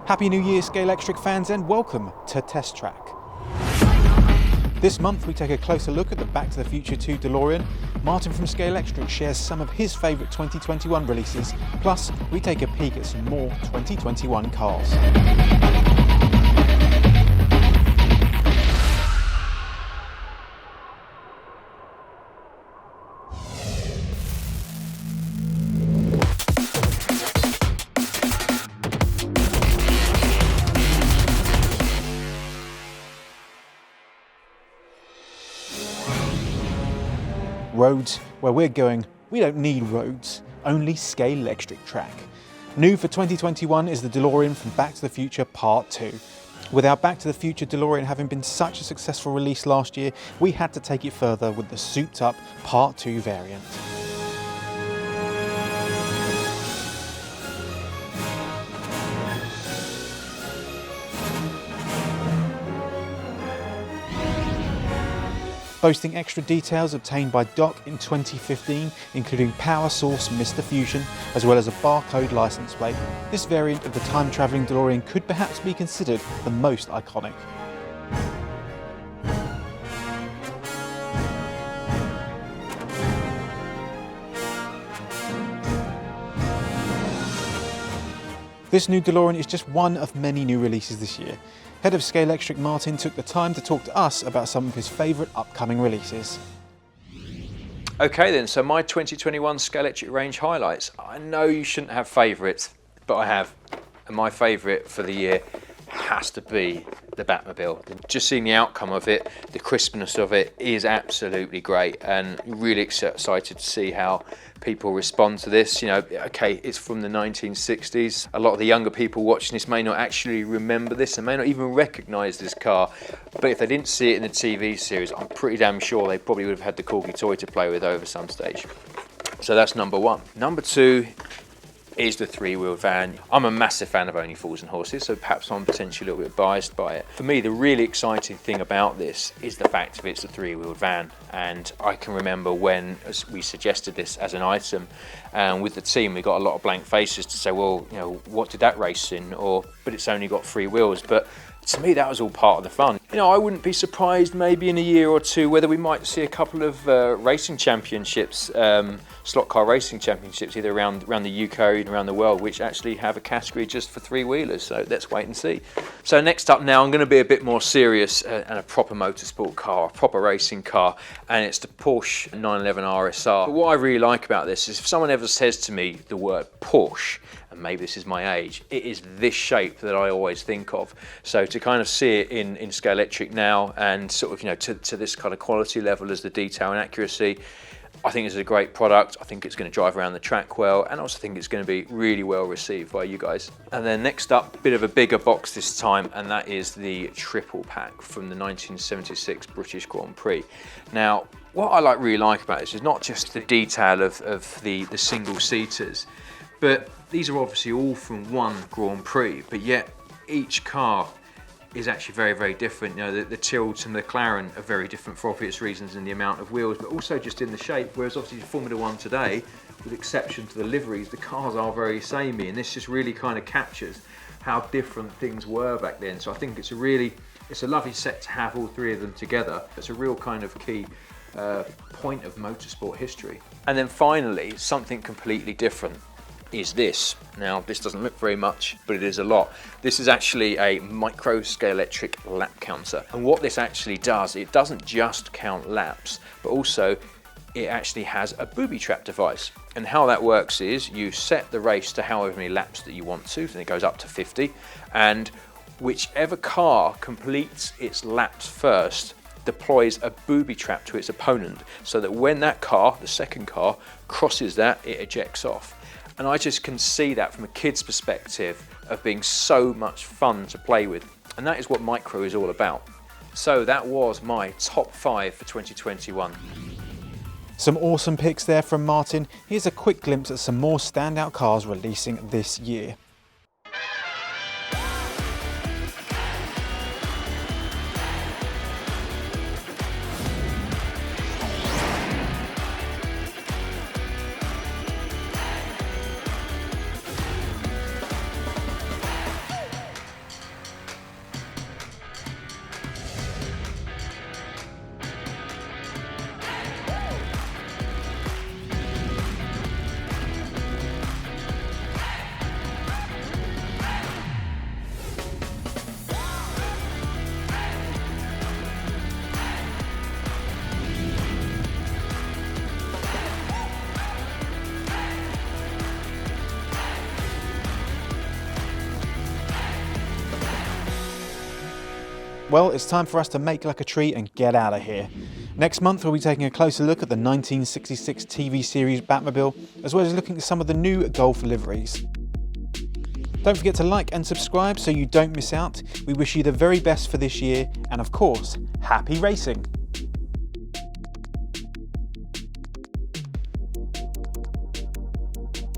Happy New Year, Scalextric fans, and welcome to Test Track. This month we take a closer look at the Back to the Future II DeLorean. Martin from Scalextric shares some of his favourite 2021 releases, plus we take a peek at some more 2021 cars. Roads, where we're going, we don't need roads, only Scalextric track. New for 2021 is the DeLorean from Back to the Future Part 2. With our Back to the Future DeLorean having been such a successful release last year, we had to take it further with the souped up Part 2 variant. Boasting extra details obtained by Doc in 2015, including power source Mr. Fusion, as well as a barcode license plate, this variant of the time-travelling DeLorean could perhaps be considered the most iconic. This new DeLorean is just one of many new releases this year. Head of Scalextric Martin took the time to talk to us about some of his favourite upcoming releases. Okay then, so my 2021 Scalextric range highlights. I know you shouldn't have favourites, but I have. And my favourite for the year has to be the Batmobile. Just seeing the outcome of it, the crispness of it is absolutely great, and really excited to see how people respond to this. You know, okay, it's from the 1960s. A lot of the younger people watching this may not actually remember this and may not even recognise this car, but if they didn't see it in the TV series, I'm pretty damn sure they probably would have had the Corgi toy to play with over some stage. So that's number one. Number two is the three-wheel van. I'm a massive fan of Only Fools and Horses, so perhaps I'm potentially a little bit biased by it. For me, the really exciting thing about this is the fact that it's a three-wheeled van, and I can remember when we suggested this as an item, and with the team we got a lot of blank faces to say, well, you know, what did that race in? But it's only got three wheels. But to me, that was all part of the fun. You know, I wouldn't be surprised maybe in a year or two whether we might see a couple of racing championships, slot car racing championships, either around the UK or even around the world, which actually have a category just for three-wheelers. So let's wait and see. So next up now, I'm going to be a bit more serious and a proper motorsport car, a proper racing car, and it's the Porsche 911 RSR. But what I really like about this is if someone ever says to me the word Porsche, and maybe this is my age, it is this shape that I always think of. So to kind of see it in Scalextric now, and sort of, you know, to this kind of quality level as the detail and accuracy, I think it's a great product. I think it's going to drive around the track well, and I also think it's going to be really well received by you guys. And then next up, a bit of a bigger box this time, and that is the triple pack from the 1976 British Grand Prix. Now, what I really like about this is not just the detail of the single seaters, but these are obviously all from one Grand Prix, but yet each car is actually very, very different. You know, the Tyrrell and the McLaren are very different for obvious reasons in the amount of wheels, but also just in the shape, whereas obviously Formula One today, with exception to the liveries, the cars are very samey, and this just really kind of captures how different things were back then. So I think it's a lovely set to have all three of them together. It's a real kind of key point of motorsport history. And then finally, something completely different is this. Now, this doesn't look very much, but it is a lot. This is actually a micro Scalextric lap counter. And what this actually does, it doesn't just count laps, but also it actually has a booby trap device. And how that works is you set the race to however many laps that you want to, and it goes up to 50. And whichever car completes its laps first deploys a booby trap to its opponent, so that when that car, the second car, crosses that, it ejects off. And I just can see that from a kid's perspective of being so much fun to play with. And that is what micro is all about. So that was my top 5 for 2021. Some awesome picks there from Martin. Here's a quick glimpse at some more standout cars releasing this year. Well, it's time for us to make like a tree and get out of here. Next month we'll be taking a closer look at the 1966 TV series Batmobile, as well as looking at some of the new Golf liveries. Don't forget to like and subscribe so you don't miss out. We wish you the very best for this year, and of course, happy racing!